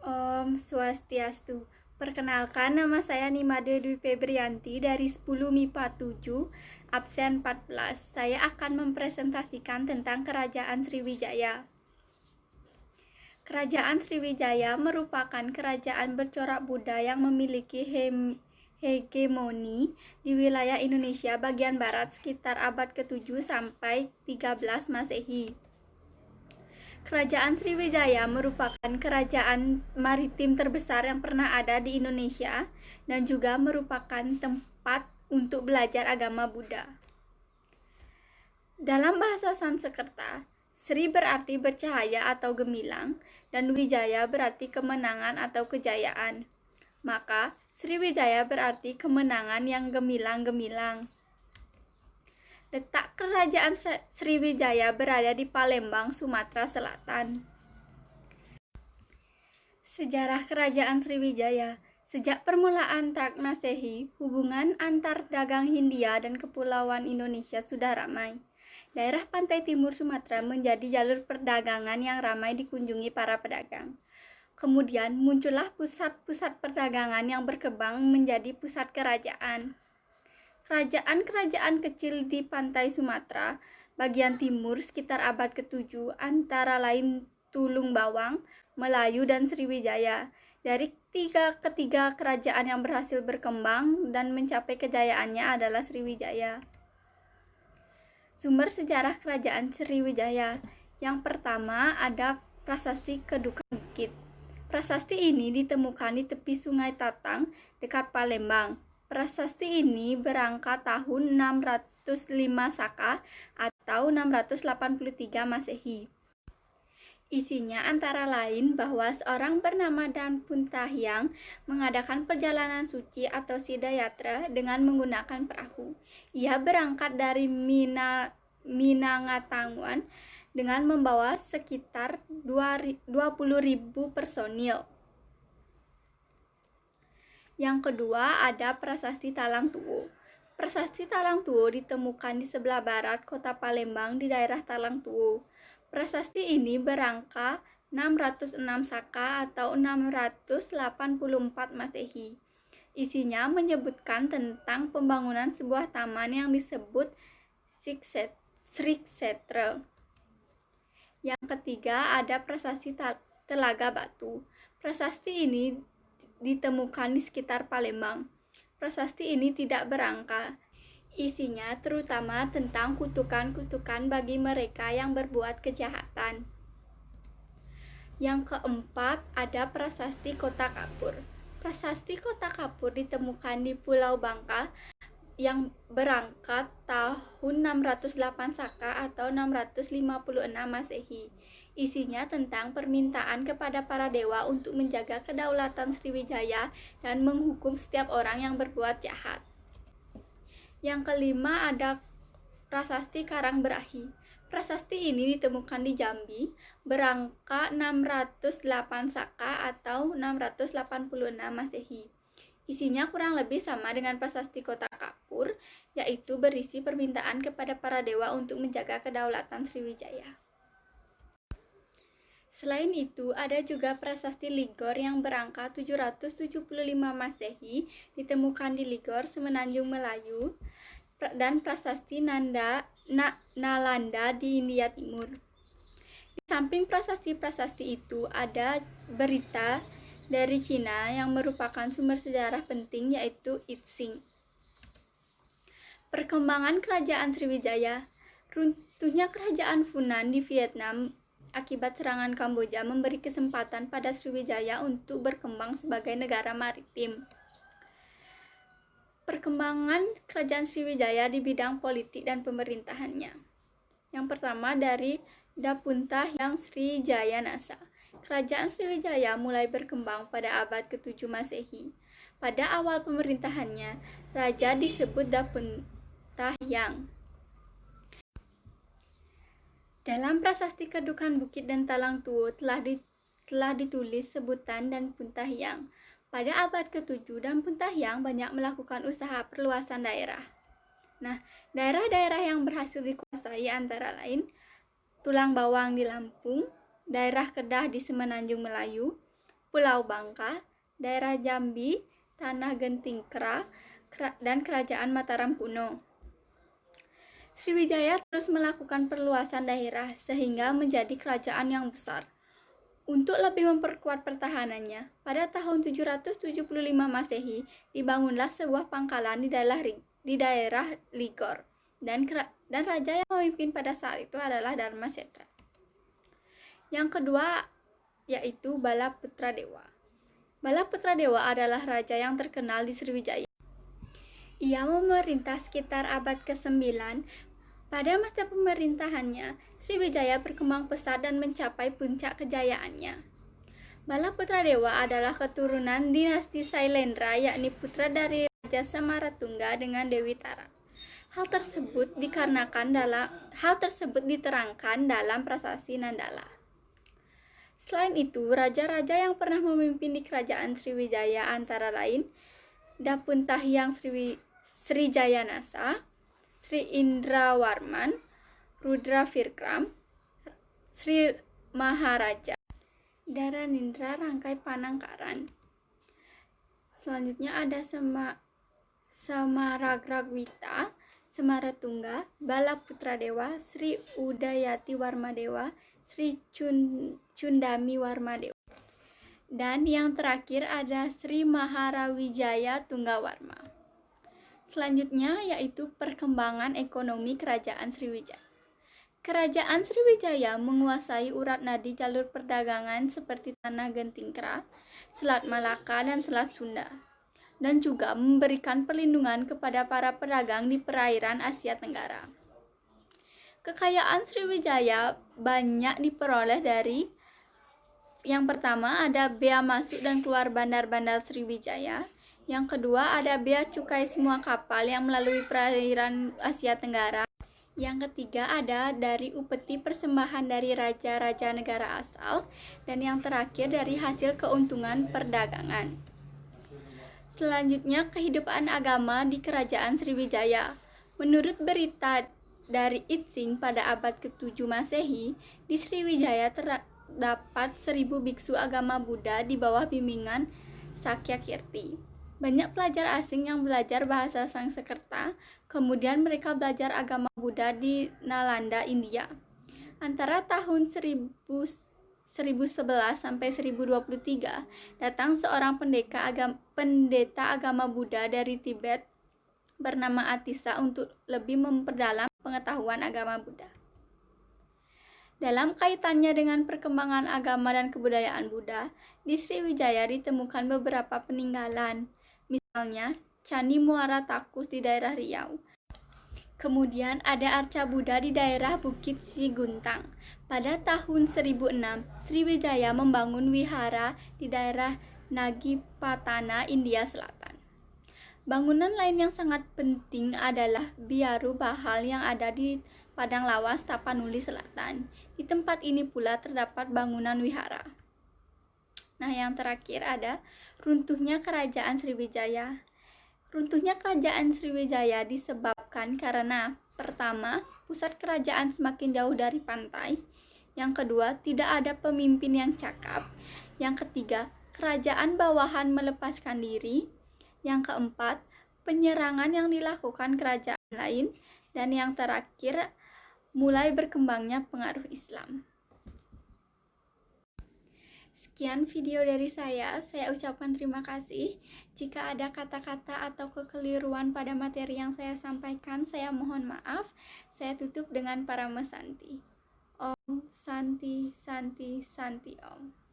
Om Swastiastu. Perkenalkan, nama saya Nimade Dwi Febrianti dari 10 MIPA 7, absen 14. Saya akan mempresentasikan tentang Kerajaan Sriwijaya. Kerajaan Sriwijaya merupakan kerajaan bercorak Buddha yang memiliki hegemoni di wilayah Indonesia bagian barat sekitar abad ke-7 sampai 13 Masehi. Kerajaan Sriwijaya merupakan kerajaan maritim terbesar yang pernah ada di Indonesia dan juga merupakan tempat untuk belajar agama Buddha. Dalam bahasa Sanskerta, Sri berarti bercahaya atau gemilang dan Wijaya berarti kemenangan atau kejayaan. Maka Sriwijaya berarti kemenangan yang gemilang-gemilang. Letak kerajaan Sriwijaya berada di Palembang, Sumatera Selatan. Sejarah kerajaan Sriwijaya. Sejak permulaan Trak Masehi, hubungan antar dagang Hindia dan kepulauan Indonesia sudah ramai. Daerah pantai timur Sumatera menjadi jalur perdagangan yang ramai dikunjungi para pedagang. Kemudian muncullah pusat-pusat perdagangan yang berkembang menjadi pusat kerajaan. Kerajaan-kerajaan kecil di pantai Sumatera bagian timur sekitar abad ke-7 antara lain Tulung Bawang, Melayu, dan Sriwijaya. Dari ketiga kerajaan yang berhasil berkembang dan mencapai kejayaannya adalah Sriwijaya. Sumber sejarah kerajaan Sriwijaya. Yang pertama ada Prasasti Kedukan Bukit. Prasasti ini ditemukan di tepi Sungai Tatang dekat Palembang. Prasasti ini berangka tahun 605 Saka atau 683 Masehi. Isinya antara lain bahwa seorang bernama Dan Puntahyang mengadakan perjalanan suci atau Sidayatra dengan menggunakan perahu. Ia berangkat dari Minangatanguan dengan membawa sekitar 20.000 personil. Yang kedua ada Prasasti Talang Tuo. Prasasti Talang Tuo ditemukan di sebelah barat kota Palembang di daerah Talang Tuo. Prasasti ini berangka 606 Saka atau 684 Masehi. Isinya menyebutkan tentang pembangunan sebuah taman yang disebut Sriksetra. Yang ketiga ada Prasasti Telaga Batu. Prasasti ini ditemukan di sekitar Palembang. Prasasti ini tidak berangka. Isinya terutama tentang kutukan-kutukan bagi mereka yang berbuat kejahatan. Yang keempat ada Prasasti Kota Kapur. Prasasti Kota Kapur ditemukan di Pulau Bangka yang berangkat tahun 608 Saka atau 656 Masehi. Isinya tentang permintaan kepada para dewa untuk menjaga kedaulatan Sriwijaya dan menghukum setiap orang yang berbuat jahat. Yang kelima ada Prasasti Karangberahi. Prasasti ini ditemukan di Jambi, berangka 608 Saka atau 686 Masehi. Isinya kurang lebih sama dengan Prasasti Kota Kapur, yaitu berisi permintaan kepada para dewa untuk menjaga kedaulatan Sriwijaya. Selain itu, ada juga Prasasti Ligor yang berangka 775 Masehi, ditemukan di Ligor, Semenanjung Melayu, dan Prasasti Nalanda di India Timur. Di samping prasasti-prasasti itu, ada berita dari Cina yang merupakan sumber sejarah penting, yaitu Itsing. Perkembangan Kerajaan Sriwijaya. Runtuhnya Kerajaan Funan di Vietnam akibat serangan Kamboja memberi kesempatan pada Sriwijaya untuk berkembang sebagai negara maritim. Perkembangan Kerajaan Sriwijaya di bidang politik dan pemerintahannya. Yang pertama dari Dapuntahyang Srijayanasa. Kerajaan Sriwijaya mulai berkembang pada abad ke-7 Masehi. Pada awal pemerintahannya, raja disebut Dapuntahyang. Dalam Prasasti Kedukan Bukit dan Talang Tuo telah ditulis sebutan Dan Puntahyang. Pada abad ke-7, Dan Puntahyang banyak melakukan usaha perluasan daerah. Nah, daerah-daerah yang berhasil dikuasai antara lain Tulang Bawang di Lampung, daerah Kedah di Semenanjung Melayu, Pulau Bangka, daerah Jambi, Tanah Gentingkra, dan Kerajaan Mataram kuno. Sriwijaya terus melakukan perluasan daerah sehingga menjadi kerajaan yang besar. Untuk lebih memperkuat pertahanannya, pada tahun 775 Masehi dibangunlah sebuah pangkalan di daerah Ligor, dan raja yang memimpin pada saat itu adalah Dharmasetra. Yang kedua yaitu Balaputradewa. Balaputradewa adalah raja yang terkenal di Sriwijaya. Ia memerintah sekitar abad ke-9. Pada masa pemerintahannya, Sriwijaya berkembang pesat dan mencapai puncak kejayaannya. Balaputradewa adalah keturunan dinasti Sailendra, yakni putra dari Raja Samaratungga dengan Dewi Tara. Hal tersebut diterangkan dalam prasasti Nandala. Selain itu, raja-raja yang pernah memimpin di kerajaan Sriwijaya antara lain Dapuntahyang Srijayanasa, Sri Indrawarman, Rudra Virkram, Sri Maharaja, Dharanindra Rangkai Panangkaran. Selanjutnya ada Samaragrawita, Semaratungga, Balaputradewa, Sri Udayati Warmadewa, Sri Cundami Warmadewa. Dan yang terakhir ada Sri Maharawijaya Tunggawarma. Selanjutnya yaitu perkembangan ekonomi Kerajaan Sriwijaya. Kerajaan Sriwijaya menguasai urat nadi jalur perdagangan seperti Tanah Gentingkra, Selat Malaka, dan Selat Sunda, dan juga memberikan perlindungan kepada para pedagang di perairan Asia Tenggara. Kekayaan Sriwijaya banyak diperoleh dari yang pertama ada bea masuk dan keluar bandar-bandar Sriwijaya. Yang kedua ada bea cukai semua kapal yang melalui perairan Asia Tenggara. Yang ketiga ada dari upeti persembahan dari raja-raja negara asal. Dan yang terakhir dari hasil keuntungan perdagangan. Selanjutnya kehidupan agama di Kerajaan Sriwijaya. Menurut berita dari Itsing pada abad ke-7 Masehi, di Sriwijaya terdapat 1000 biksu agama Buddha di bawah bimbingan Sakyakirti. Banyak pelajar asing yang belajar bahasa Sanskerta, kemudian mereka belajar agama Buddha di Nalanda, India. Antara tahun 1011 sampai 1023, datang seorang pendeta agama Buddha dari Tibet bernama Atisa untuk lebih memperdalam pengetahuan agama Buddha. Dalam kaitannya dengan perkembangan agama dan kebudayaan Buddha, di Sriwijaya ditemukan beberapa peninggalan. Misalnya, Candi Muara Takus di daerah Riau. Kemudian ada Arca Buddha di daerah Bukit Siguntang. Pada tahun 1006, Sriwijaya membangun wihara di daerah Nagipatana, India Selatan. Bangunan lain yang sangat penting adalah Biaru Bahal yang ada di Padang Lawas, Tapanuli Selatan. Di tempat ini pula terdapat bangunan wihara. Nah, yang terakhir ada runtuhnya Kerajaan Sriwijaya. Runtuhnya Kerajaan Sriwijaya disebabkan karena pertama, pusat kerajaan semakin jauh dari pantai. Yang kedua, tidak ada pemimpin yang cakap. Yang ketiga, kerajaan bawahan melepaskan diri. Yang keempat, penyerangan yang dilakukan kerajaan lain. Dan yang terakhir, mulai berkembangnya pengaruh Islam. Sekian video dari saya ucapkan terima kasih. Jika ada kata-kata atau kekeliruan pada materi yang saya sampaikan, saya mohon maaf. Saya tutup dengan Parama Santi. Om Santi Santi Santi Om.